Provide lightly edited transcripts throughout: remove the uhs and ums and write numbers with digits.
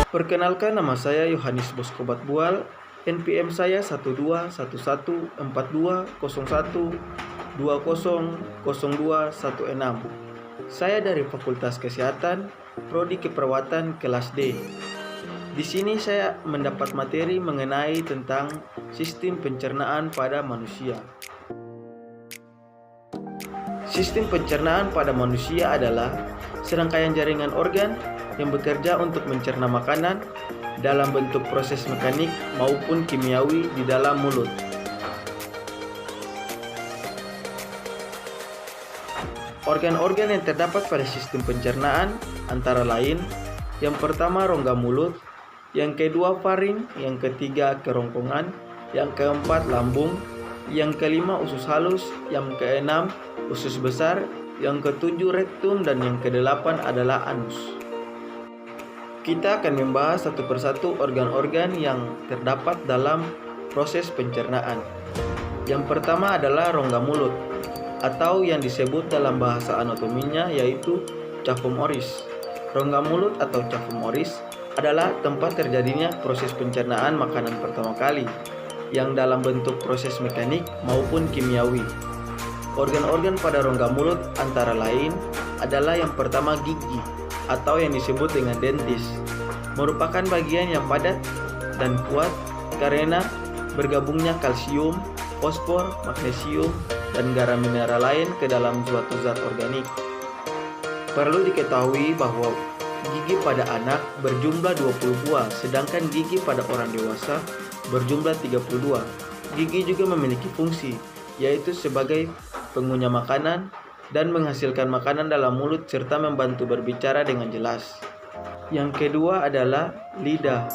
Perkenalkan, nama saya Yohanes Bosco Batbual. NPM saya 12114201200216. Saya dari Fakultas Kesehatan, Prodi Keperawatan kelas D. Di sini saya mendapat materi mengenai tentang sistem pencernaan pada manusia. Sistem pencernaan pada manusia adalah serangkaian jaringan organ yang bekerja untuk mencerna makanan dalam bentuk proses mekanik maupun kimiawi di dalam mulut. Organ-organ yang terdapat pada sistem pencernaan antara lain: yang pertama rongga mulut, yang kedua faring, yang ketiga kerongkongan, yang keempat lambung, yang kelima usus halus, yang keenam usus besar, yang ketujuh rektum, dan yang kedelapan adalah anus. Kita akan membahas satu persatu organ-organ yang terdapat dalam proses pencernaan. Yang pertama adalah rongga mulut, atau yang disebut dalam bahasa anatominya yaitu cavum oris. Rongga mulut atau cavum oris adalah tempat terjadinya proses pencernaan makanan pertama kali, yang dalam bentuk proses mekanik maupun kimiawi. Organ-organ pada rongga mulut antara lain adalah yang pertama gigi, atau yang disebut dengan dentis, merupakan bagian yang padat dan kuat karena bergabungnya kalsium, fosfor, magnesium, dan garam mineral lain ke dalam suatu zat organik. Perlu diketahui bahwa gigi pada anak berjumlah 20 buah, sedangkan gigi pada orang dewasa berjumlah 32. Gigi juga memiliki fungsi, yaitu sebagai pengunyah makanan dan menghasilkan makanan dalam mulut serta membantu berbicara dengan jelas. Yang kedua adalah lidah.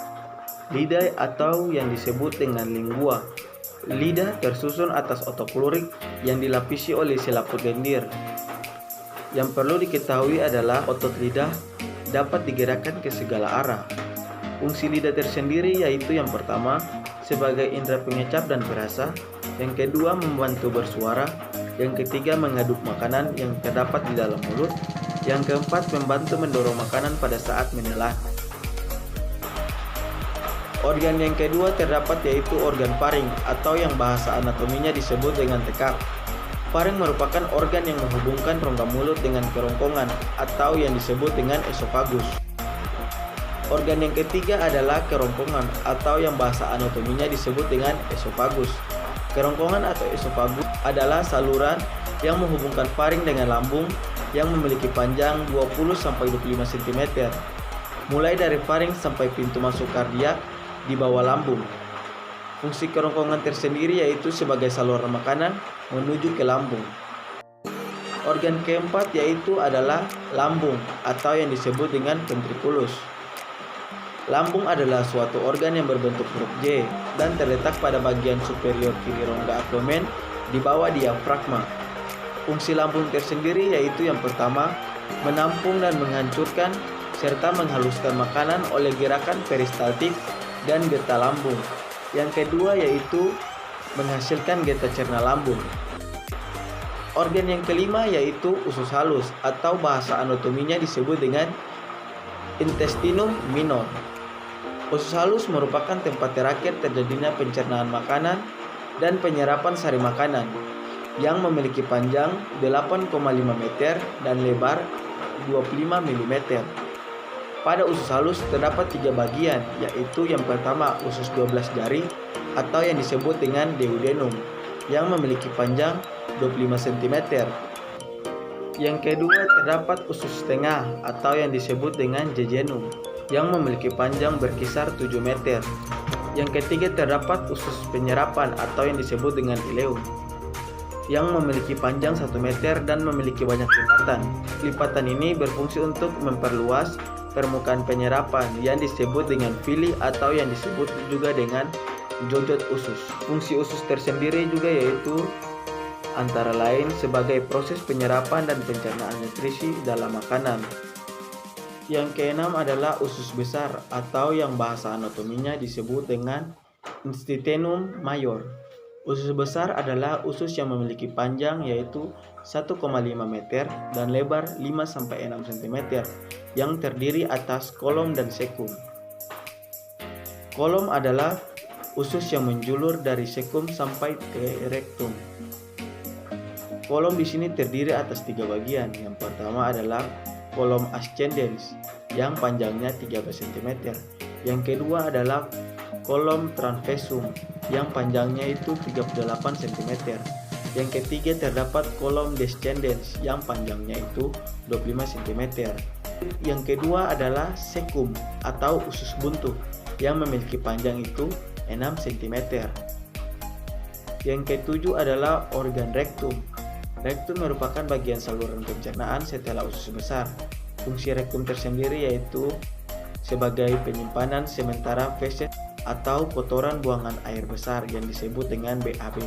Lidah atau yang disebut dengan lingua. Lidah tersusun atas otot lurik yang dilapisi oleh selaput lendir. Yang perlu diketahui adalah otot lidah dapat digerakkan ke segala arah. Fungsi lidah tersendiri yaitu yang pertama sebagai indera pengecap dan perasa, yang kedua membantu bersuara, yang ketiga mengaduk makanan yang terdapat di dalam mulut, yang keempat membantu mendorong makanan pada saat menelan. Organ yang kedua terdapat yaitu organ faring, atau yang bahasa anatominya disebut dengan tekak. Faring merupakan organ yang menghubungkan rongga mulut dengan kerongkongan, atau yang disebut dengan esofagus. Organ yang ketiga adalah kerongkongan, atau yang bahasa anatominya disebut dengan esofagus. Kerongkongan atau esofagus adalah saluran yang menghubungkan faring dengan lambung yang memiliki panjang 20-25 cm, mulai dari faring sampai pintu masuk kardiak di bawah lambung. Fungsi kerongkongan tersendiri yaitu sebagai saluran makanan menuju ke lambung. Organ keempat yaitu adalah lambung, atau yang disebut dengan ventriculus. Lambung adalah suatu organ yang berbentuk huruf J dan terletak pada bagian superior kiri rongga abdomen di bawah diafragma. Fungsi lambung tersendiri yaitu yang pertama menampung dan menghancurkan serta menghaluskan makanan oleh gerakan peristaltik dan getah lambung. Yang kedua yaitu menghasilkan getah cerna lambung. Organ yang kelima yaitu usus halus, atau bahasa anatominya disebut dengan intestinum minor. Usus halus merupakan tempat terakhir terjadinya pencernaan makanan dan penyerapan sari makanan, yang memiliki panjang 8,5 meter dan lebar 25 mm. Pada usus halus terdapat 3 bagian, yaitu yang pertama usus 12 jari, atau yang disebut dengan duodenum, yang memiliki panjang 25 cm. Yang kedua terdapat usus tengah, atau yang disebut dengan jejunum, yang memiliki panjang berkisar 7 meter. Yang ketiga terdapat usus penyerapan, atau yang disebut dengan ileum, yang memiliki panjang 1 meter dan memiliki banyak lipatan. Lipatan ini berfungsi untuk memperluas permukaan penyerapan yang disebut dengan villi, atau yang disebut juga dengan jojot usus. Fungsi usus tersendiri juga yaitu antara lain sebagai proses penyerapan dan pencernaan nutrisi dalam makanan. Yang keenam adalah usus besar, atau yang bahasa anatominya disebut dengan institutionum major. Usus besar adalah usus yang memiliki panjang yaitu 1,5 meter dan lebar 5-6 cm, yang terdiri atas kolom dan sekum. Kolom adalah usus yang menjulur dari sekum sampai ke rektum. Kolom di sini terdiri atas 3 bagian. Yang pertama adalah kolom ascendens yang panjangnya 13 cm. Yang kedua adalah kolom transversum yang panjangnya itu 38 cm. Yang ketiga terdapat kolom descendens yang panjangnya itu 25 cm. Yang kedua adalah sekum atau usus buntu yang memiliki panjang itu 6 cm. Yang ketujuh adalah organ rektum. Rektum merupakan bagian saluran pencernaan setelah usus besar. Fungsi rektum tersendiri yaitu sebagai penyimpanan sementara feses atau kotoran buangan air besar yang disebut dengan BAB.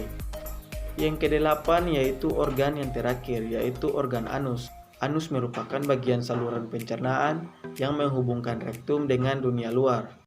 Yang kedelapan yaitu organ yang terakhir, yaitu organ anus. Anus merupakan bagian saluran pencernaan yang menghubungkan rektum dengan dunia luar.